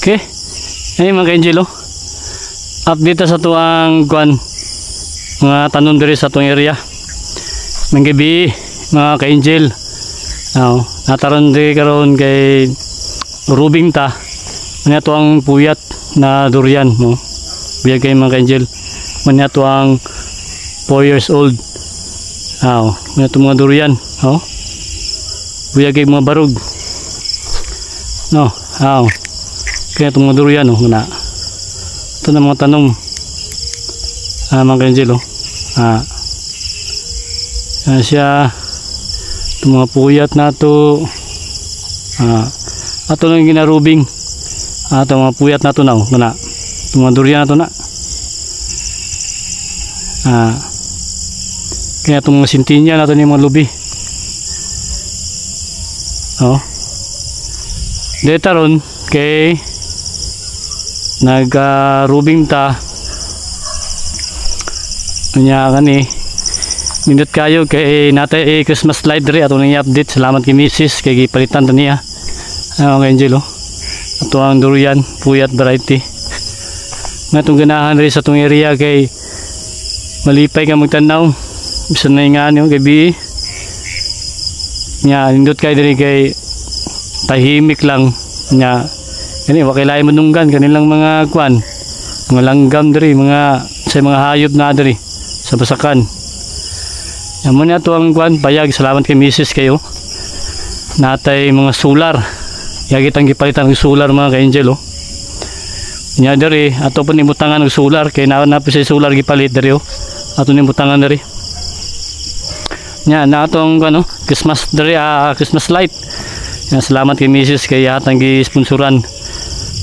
Okay. Ay mga ka-angel, update sa tuang kuan mga tanom diri sa tuang area. Mga gabi mga ka-angel. Nataron diri karon kay rubing ta. Manya tuang puyat na durian, no. Biyag kay mga ka-angel. Manya tuang 4 years old. Manya tuang mga durian, no. Biyag kay mga barog. No, kaya itong mga durian, muna. Ito na mga tanom. Mga ka-angel, siya. Itong mga puyat na ito. Ito lang ginarubing. Itong mga puyat na ito na, muna. Itong mga durian na ito na. Kaya itong mga sintinya na ito yung mga lubi. Dito ron kay nag-rubing ta nya kani nindot kayo kay natay Christmas light diri ato nang i-update. Salamat kay Mrs. kay gipalitan ta niya mga angelo ato ang durian puyat variety nga itong ganahan diri sa itong area kay malipay ka magtanaw bisan na nga nyo gabi nya nindot kayo diri kay tahimik lang nya kani wa kay lain manunggan kanilang mga kuan mga langgam diri mga sa mga hayop na diri sa basakan. Amo na to ang kuan payag. Salamat kay Mrs. kayo natay mga solar yagit ang gipalitan ng solar mga ka-angel nya diri ato pa nibutangan ng solar kay na pa sa solar gipalit diri ato nibutangan diri nya na atong ano Christmas diri Christmas light. Salamat kay Mrs. kay atang gi-sponsoran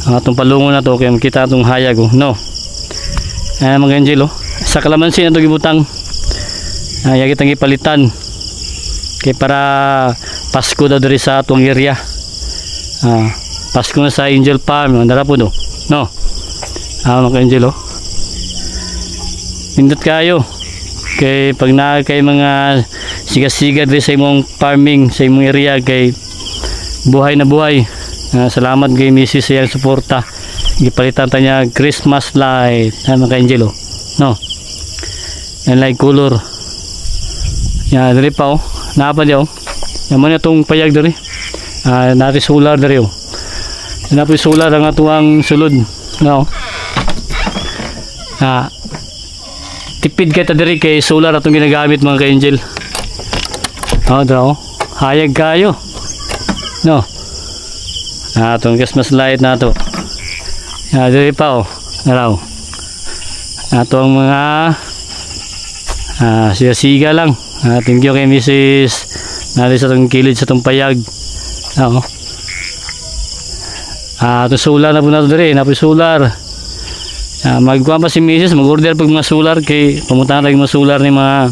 ang atong palungon na to kay makita atong hayag no. Mga angel sa kalamansi na to gibutang yagi tang gipalitan kay para Pasko daw diri sa atong area. Pasko na sa Angel Farm andara po no. Mga angel pindot kayo kay pag na kay mga siga-siga diri sa imong farming sa imong area kay buhay na buhay. Salamat kay Mrs. sa iyang suporta gipalitan ta niya Christmas light mga ka-angel no and light color diri pa napa di naman itong payag diri nari solar diri napoy solar ang atuang sulod no tipid kay ta diri kay solar atong ginagamit mga ka-angel hayag kayo no. Itong Christmas light na ito diri pa naraw itong mga siga-siga lang. Thank you kay Mrs. natin sa itong kilid sa itong payag itong solar na po na ito diri napoy solar magkuha pa si Mrs. mag-order pag mga solar kay pamuntahan tayo mga solar ni mga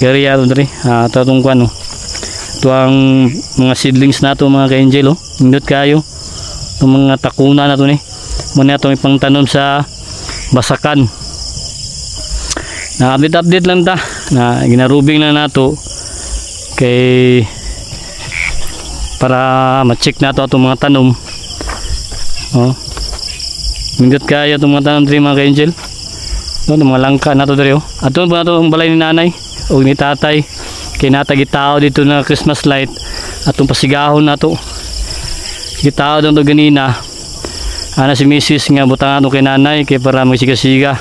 area ito diri ito itong kuan ito ang mga seedlings na ito mga ka-angel indot kayo itong mga takuna na ito ni muna itong ipangtanom sa basakan na update lang ta na ginarubing lang nato kay para ma-check na ito itong mga tanom indot kayo itong mga tanom diri mga ka-angel itong mga langka na ito diri ato po na ito ang balay ni nanay o ni tatay kay natagitao dito na Christmas light atong pasigahon na to gitao daw to ganina si Mrs. nga butang ato kay nanay kay para magsiga-siga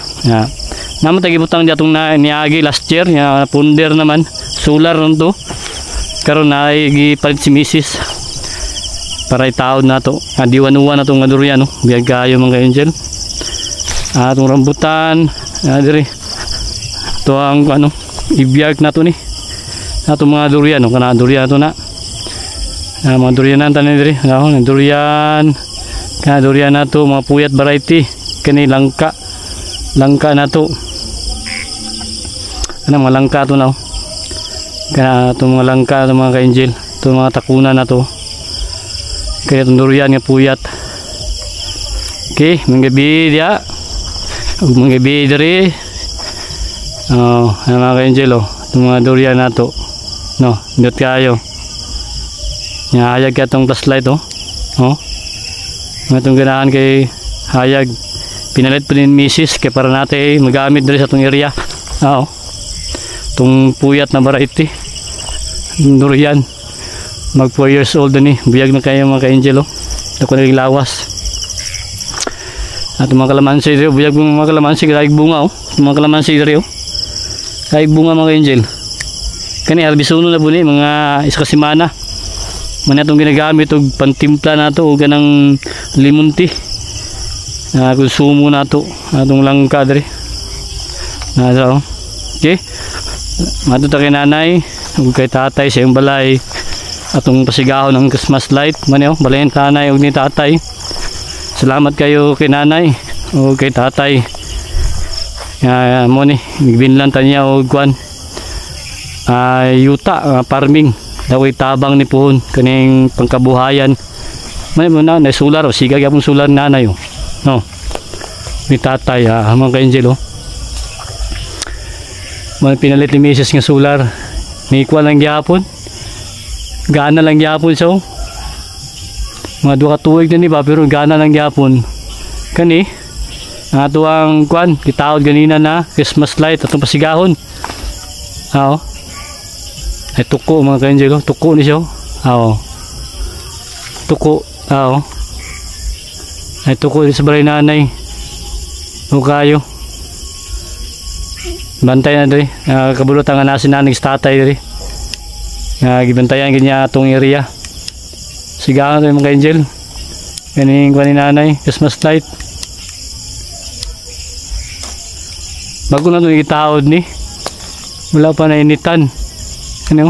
naman tagibutang datong niagi last year punder naman solar nun to karon na gipalit si Mrs. para itaod na to diwan-uwan na to nga durian biyag kayo mga angel atong rambutan diri to ang ibiyag na to ni ato mga durian kana durian to na mga durian na tanan diri durian kana durian na to mga puyat variety kani langka na to mga langka to na kana to mga langka to mga ka-angel to mga takuna na to kaya itong durian nga puyat okay mga gabi dia mga gabi diri mga ka-angel itong mga durian na to no indot kayo hayag ka itong flashlight Itong ganahan kay hayag pinalit pa din misis kay para natin magamit diri sa itong area. Itong puyat na variety durian mag 4 years old ni biyag na kayo mga ka-angel. Ito ko naging lawas at mga kalamansi diri biyag mga kalamansi kahit bunga mga kalamansi diri kahit bunga mga ka-angel kani arbisuno na buni mga isa ka semana man atong ginagamit og pantimpla nato og ganang lemon tea konsumo nato atong langka diri na okay matuta kay nanay ug kay tatay sa iyong balay atong pasigahon ng Christmas light man balayan tanay ug ni tatay. Salamat kayo kay nanay ug kay tatay mo ni binlan ta niya og kwan yuta farming daway tabang ni puhon kaning pangkabuhayan man mo na solar o siga gyapon solar nanay no ni tatay mga ka-angel man pinalit ni misis nga solar ni kuha lang gyapon gana lang gyapon so mga 2 ka tuig na ni ba pero gana lang gyapon kani ato ang kuan gitaod ganina na Christmas light atong pasigahon ay tuko mga ka-angel tuko ni siya tuko ay tuko sa balay nanay kayo bantay na diri kabulutan nga nasin nanig tatay diri gibantayan kanya atong area sigahan tayo mga ka-angel ganing kuha ni nanay Christmas light bago na itong itaod ni wala pa na initan ano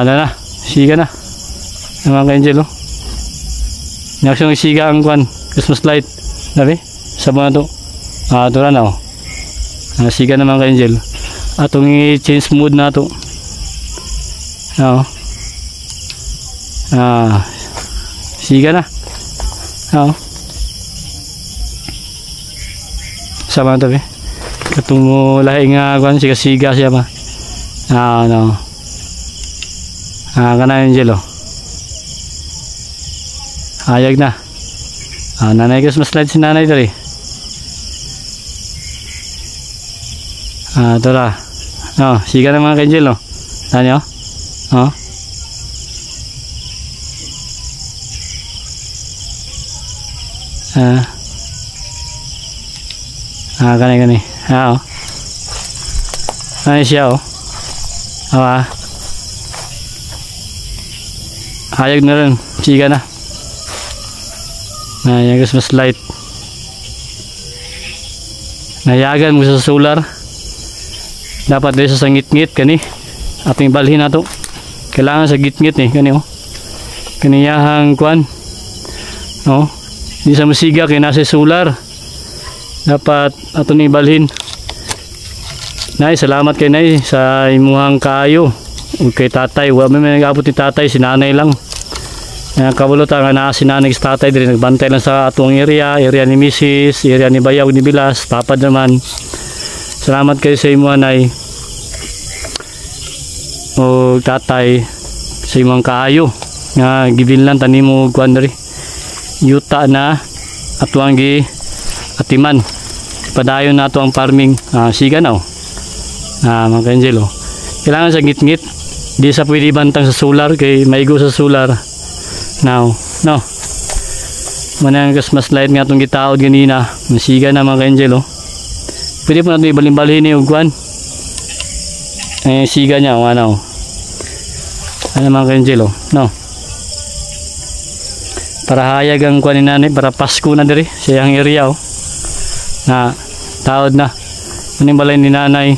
na siga na mga ka-angel naksyon siga ang kwan Christmas light sabi sa mga to ito na siga na mga ka-angel atong i-change mood na to siga na sa mga to katong mo lahi nga kwan siga siya ba kana angel hayag na nanay Christmas light si nanay dali ito ra siga na mga ka-angel tanya gani ay siya hayag na rin siga na yung Christmas light nayagan mo sa solar dapat dito sa ngit-ngit kani ating balhin na to kailangan sa git-ngit kaniyahang kwan di sa musiga kaya nasa solar dapat ato ni balhin nay salamat kay nay sa imuhang kayo ug kay tatay wa may nagabot ni tatay si nanay lang kabulutan nga na si nanay si tatay diri nagbantay lang sa atong area ni misis area ni bayaw ni bilas tapad naman salamat kayo sa imuhang nay o tatay sa imuhang kayo nga gibilnan tanimo kuan diri yuta na atuang gi atiman padayon na ito ang farming siga na mga ka-angel kailangan sa ngit-ngit di sa pwede bantang sa solar kay maigo sa solar now manang Christmas light nga itong gitaod ganina masiga na mga ka-angel pwede po natin ibalin-balhin ni ugwan siga niya ano mga ka-angel para hayag ang kuha ni nanay para Pasko na diri sa iyang area na taod na balay ni nanay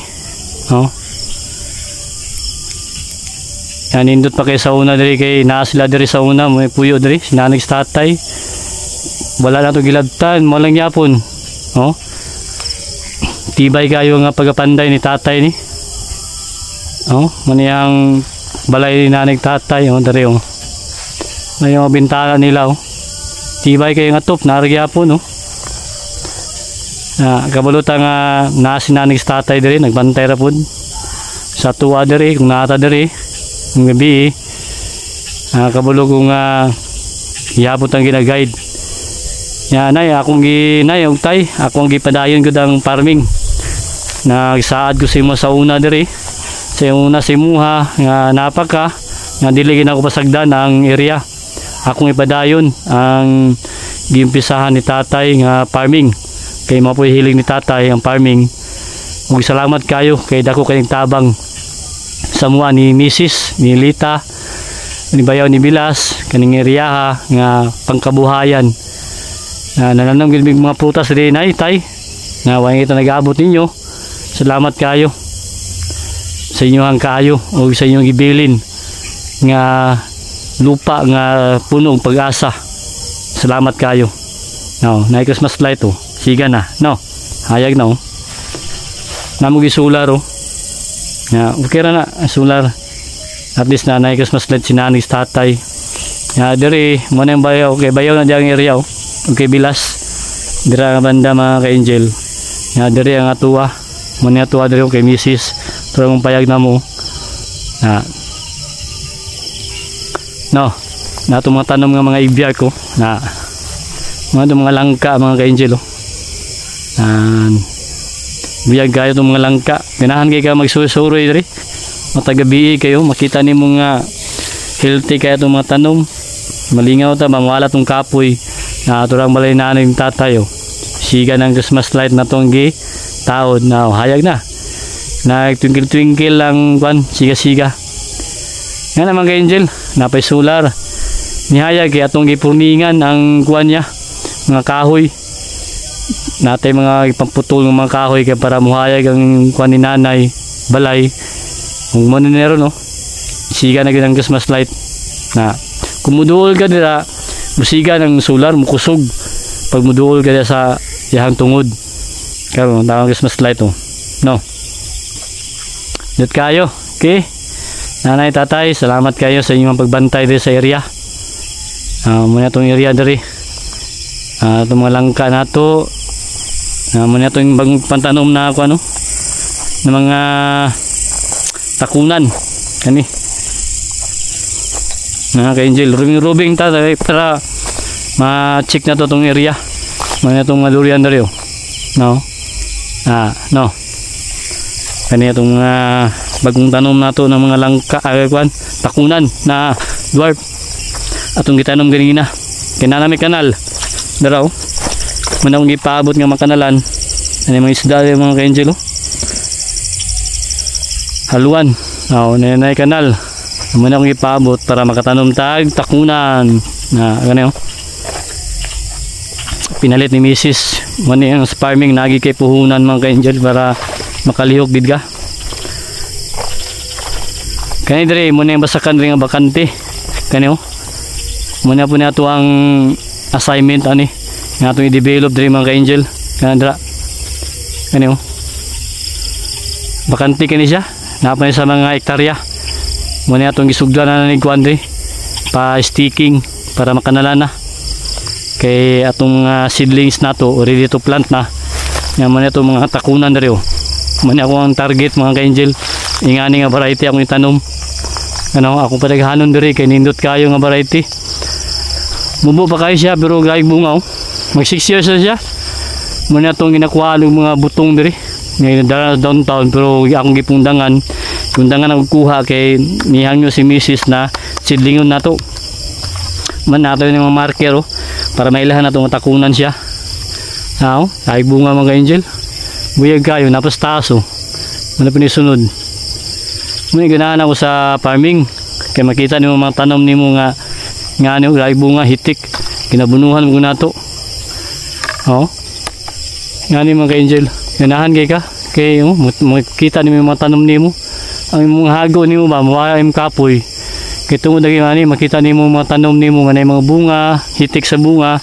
yan indot pa kay sa una diri kay naa sila diri sa una may puyo diri si nanay sa tatay wala na to gilabtan mo lang yapon tibay kayo nga pagapanday ni tatay ni maniyang balay ni nanay tatay diri may mga bintana nila tibay kayo nga top naragyapon kabulutan nga nasi nanay sa tatay diri nagbantay ra pud sa tuwa diri kung nata diri ng gabi kabalo kong ihapot ang ginaguide. Yan nay, akong ginay og tay, akong gipadayon gud ang farming. Nagsaad ko sa imo sa una diri. Sa una sa imuha nga napaka nga dili ako pasagdan ang area. Akong ipadayon ang giumpisahan ni tatay nga farming. Kay mao po'y hiling ni tatay ang farming. Ug salamat kayo kay dako kayong tabang sa mua ni Mrs. ni Lita, ni Bayaw ni Bilas, kaning area nga pangkabuhayan. Nananam gid mga prutas rin ay tay nga way ito nag-aabot ninyo. Salamat kayo sa inyong kaayo o sa inyong gibilin nga lupa nga puno og pag-asa. Salamat kayo. No, na Christmas light oh. Siga na, no. Hayag na oh. Namo gisular oh. Ya, okay ra na solar. At least na Christmas light si nanay tatay. Ya, diri mo na bayaw, okay bayaw na diang area oh. Okay, Bilas dira nga banda mga ka-angel nga diri ang atuwa mo ni atuwa diri kay Mrs. Pero mong payag na mo no na itong mga tanom nga mga ibya ko na mga langka mga ka-angel biyag kayo itong mga langka ganahan kayo magsusuroy diri matagabi kayo makita ni mga healthy kaya itong mga tanom malingaw ta mamwala itong kapoy na turang balay na yung tatayo siga ng Christmas light na tong taod na hayag na twinkle lang kwan siga nga naman kay Angel napay solar nihayag kaya atong gipurningan ang kwan niya mga kahoy natay mga ipamputol ng mga kahoy kaya para muhayag ang kwan ni nanay balay kung maninero no siga na ang Christmas light na kumuduol ka nila musiga ng solar mukusog pag muduol ka sa yahang tungod karon tawag Christmas light oh no dito kayo okay nanay tatay salamat kayo sa inyong pagbantay diri sa area muna itong area diri itong mga langka nato muna itong bagong pantanom na ako ng mga takunan kani ka-angel rubing tatay para ma-check na to itong area muna itong durian diri no no kani itong bagong tanom na to ng mga langka takunan na dwarf atong gitanom ganina kinana may kanal daraw muna akong ipaabot nga makanalan ano mga isda mga ka-angel haluan nanay kanal muna akong ipaabot para makatanom tag takunan na gano'n pinalit ni Mrs. muna yung farming nagi kay puhunan mga ka-angel para makalihok gid ka kani dire muna yung basakan rin nga bakante kani muna po nato ang assignment ani nga itong i-develop dire mga ka-angel kanadra kani bakante kani siya napay sa mga hektarya muna itong gisugdan na nanigkuan dire pa sticking para makanalan na kay atong seedlings nato ready to plant na nga muna itong mga takunan dire muna ako ang target mga ka-angel ingani nga variety akong itanom akong padaghanon dire kay nindot kayo nga variety mubo pa kayo siya pero gayag bunga mag 6 years na siya muna itong ginakuha ng mga butong dire ngayon dala downtown pero akong gipundangan ang kuha kay nihang nyo si Mrs. na sidlingon na to man nato yung mga marker para mailahan na itong takunan siya ay bunga mga angel buyag kayo napos taas muna pinisunod muna ganahan ako sa farming kay makita niyo mga tanom ni mo nga ay bunga hitik kinabunuhan mo na to nga ni mga angel ganahan kay ka kay makita niyo mga tanom ni mo ang mga hago ni mo ba mawala yung kapoy kay tungod lagi mani makita ni mo mga tanom ni mo manay mga bunga hitik sa bunga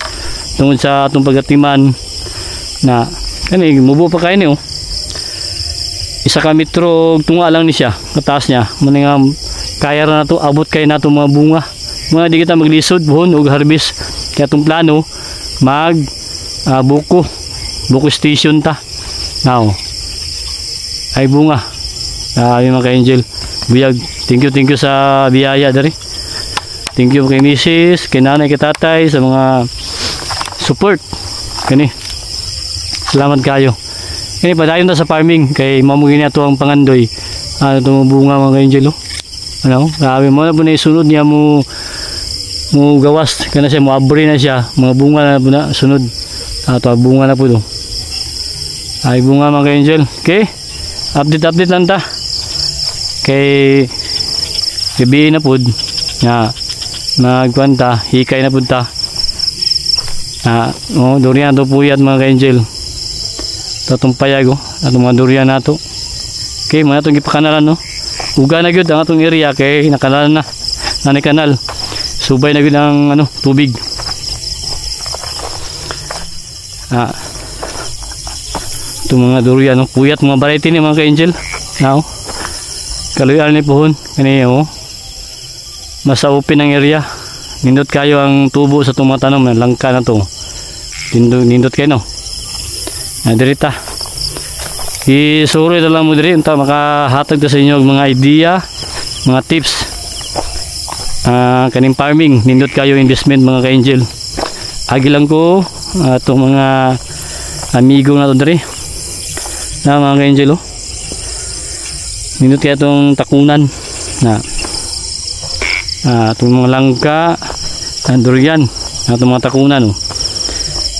tungod sa atong pagatiman na kani mubo pa kayo ni isa ka metro tunga lang ni siya kataas niya muna nga kaya na to abot kayo na to mga bunga mga di kita maglisod buhon o harvest kaya itong plano mag buko station ta ay bunga yung mga ka-angel buyag thank you sa biyaya dari Thank you kay Mrs., kay nanay, kay tatay sa mga support. Kani. Salamat kayo. Kani padayon ta sa farming kay mamugin nato ang pangandoy. Ano tumubunga mga ka-angel. Ano? Grabe mo na po na isunod niya mo gawas kana siya mo abri na siya. Mga bunga na po na sunod. Ato bunga na po do. Ay bunga mga ka-angel. Okay? Update lang ta. Kay gabi na po nga nagkwanta, hikay na po ta. Durian to puyat mga ka-angel. Tatong payag atong mga durian nato. Okay, mga itong ipakanalan no. Uga na gyud ang atong area kay nakanalan na. Nanay kanal. Subay na gyud ang tubig. Itong mga durian no, puyat mga variety ni mga ka-angel. Now, kaluyan ni pohon kani masa open ang area. Nindot kayo ang tubo sa tumatanom ng langka na to. Nindot kayo no. Dirita. Isuro ito lang mo diri unta makahatag ta sa inyo mga idea, mga tips. Kaning farming, nindot kayo investment mga ka-angel. Agi lang ko atong mga amigo na to diri. Na mga ka-angel oh. Nindot kayo itong takunan na itong mga langka, durian, itong mga takunan oh.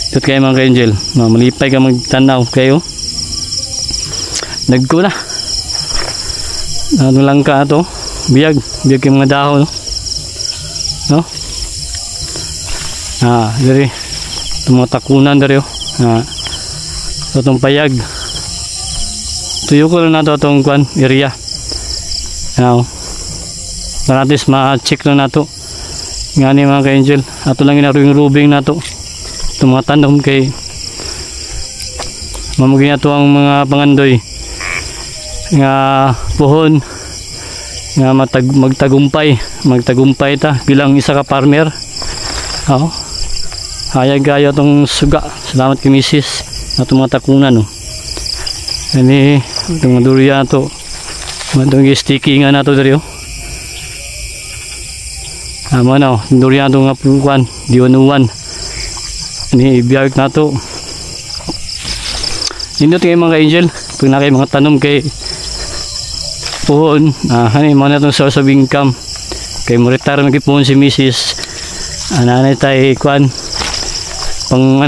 Nindot kayo mga ka-angel. Malipay ka magtanaw kayo. Nagko na. Ano lang ka ito? Biyag yung mga dahon, no? Dari. Itong mga takunan dari, itong payag. Tuyo ko lang na ito itong area. Para natin ma-check lang na ito. Nga ni mga ka-angel. Ato lang rubing na ito. Itong mga tanom kay mamugin na ito ang mga pangandoy. Nga pohon nga magtagumpay ta bilang isa ka farmer. Hayag gayo tong suga. Salamat kay Mrs. Atong mga takunan no. Ani itong durian to. Matong sticky nga nato diri oh. No, durian to nga pukuan, diunuan. Ani ibiyag nato. Nindot kay mga ka-angel, pag na kay mga tanom kay pohon, mga na itong source of income. Kay mo retire magkipuhon si Mrs. Nanay tayo kuan pang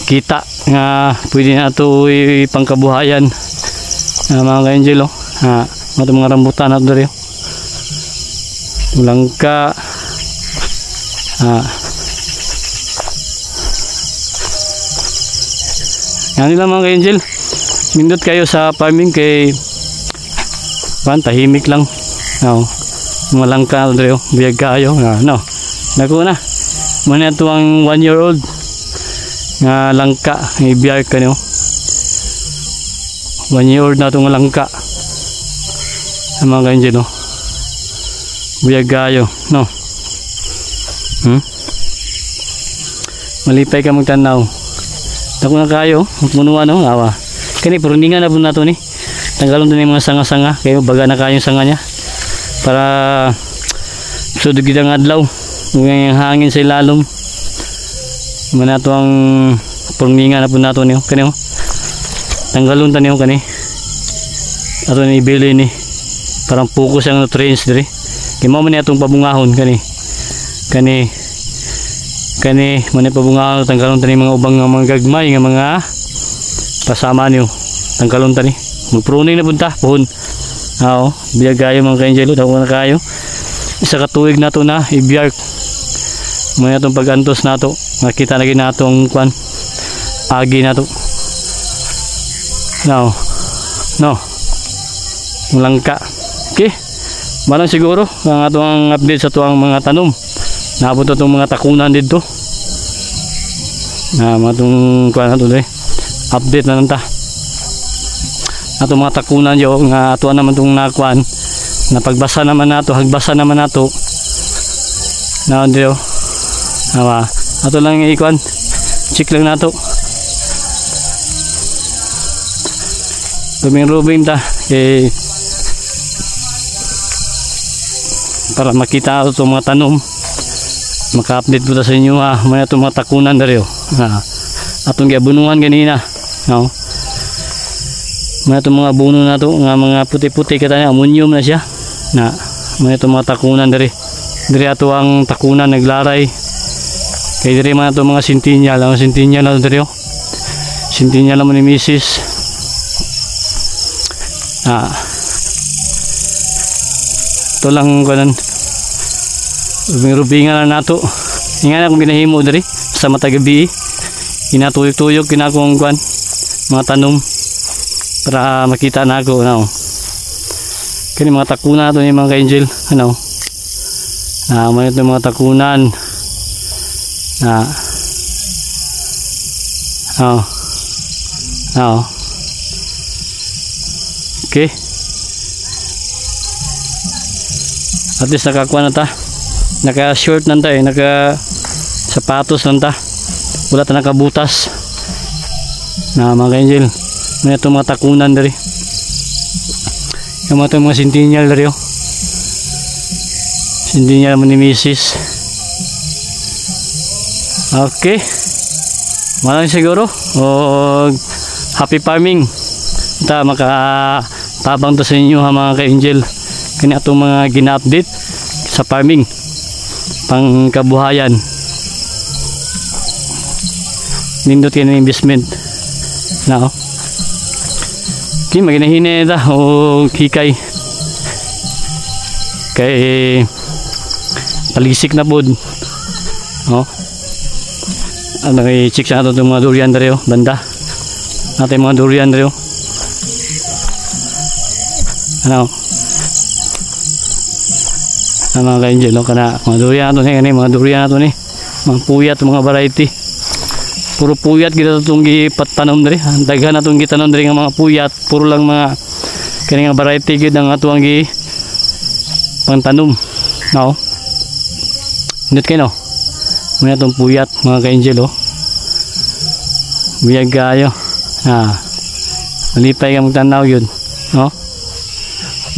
kita nga pwede na ito pangkabuhayan. Mga ka-angel mga rambutan na ito rin langka yan nila mga ka-angel. Nindot kayo sa farming kay tahimik lang. Malang ka dre biyag kayo nako na. Muna ito ang 1-year-old nga langka ibiyag kanyo. 1-year-old na ito nga langka. Mga ka-angel no. Biyag kayo no. Malipay ka magtanaw. Dako na kayo, punuan no, kani pruningan na po nato ni. Tanggalon din yung mga sanga-sanga, kayo baga na kayo sanga niya. Para sudog ang adlaw, yung hangin sa ilalom. Muna to ang pruningan na po nato niyo, kani oh. Tanggalon ta niyo kani. Ato ni ibili ni. Parang focus ang nutrients diri. Kay mo man atong pabungahon kani. Kani manay pabunga tanggalon tani mga ubang nga mga gagmay nga mga pasama niyo. Tanggalon tani. Magpruning na punta pohon. Biyag kayo mga ka-angel, daw na kayo. Isa ka tuig nato na ibiyag. Muna itong pag-antos nato. Nakita lagi nato ang kwan. Agi nato. No. Langka. Okay. Malang siguro ang atong update sa tuang mga tanom. Naabot itong mga takunan dito. Matong kuha na ito update na nanta. Atong mga takunan yung nga ato naman itong nakuan. Napagbasa naman nato, hagbasa naman nato. Ato lang yung ikuan. Check lang nato. Rubing ta. para makita ito mga tanom. Maka-update po ta sa inyo ha. May itong mga takunan dari oh. Atong giabunungan ganina. No? May itong mga buno na to, nga mga puti-puti katanya, ammonium na siya. May itong mga takunan dari. Dari ato ang takunan naglaray. Kaya dari mga itong mga sintinyal. Ang sintinyal na dari oh. Sintinyal naman ni Mrs. Ito lang kanan. Rubingan na nato. Nga na kung ginahimo dari sa matagabi. Inatuyok-tuyok kinakong kuan mga tanom para makita na ako ano. Kini mga takunan nato ni mga ka-angel ano. May ito mga takunan. Okay. At least nakakuha na ta. Naka-short na ta naka-sapatos na ta. Wala ta nakabutas. Mga ka-angel. May itong mga takunan dari. Yung mga sintinyal dari oh. Sintinyal mo ni Mrs. Okay. Maraming siguro. Happy farming. Ita makatabang to sa inyo ha mga ka-angel. Kani atong mga gina-update sa farming. Pang kabuhayan. Nindot kayo ng investment. Okay, maginahine ita o kikay. Kay talisik na pod. I-check sa natin itong mga durian dari banda. Natin mga durian dari mga ka-angel mga durian nato ni mga durian nato ni mga puyat mga variety. Puro puyat kita itong gipatanom dari. Daghan na itong gitanom dari ng mga puyat. Puro lang mga kanyang variety gid ang ato ang pangtanom. Nindot kayo may itong puyat mga ka-angel biyag kayo. Malipay ka magtanaw yun.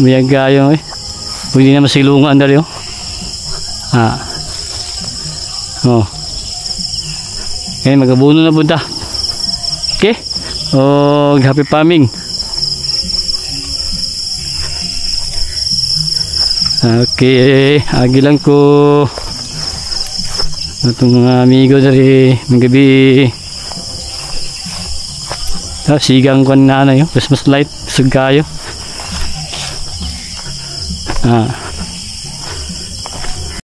Biyag kayo pwede na masilungan dari kaya magabuno na punta. Okay. Happy farming. Okay. Agi lang ko itong mga amigo dari ng gabi. Sigang ko na Christmas light. Sug kayo.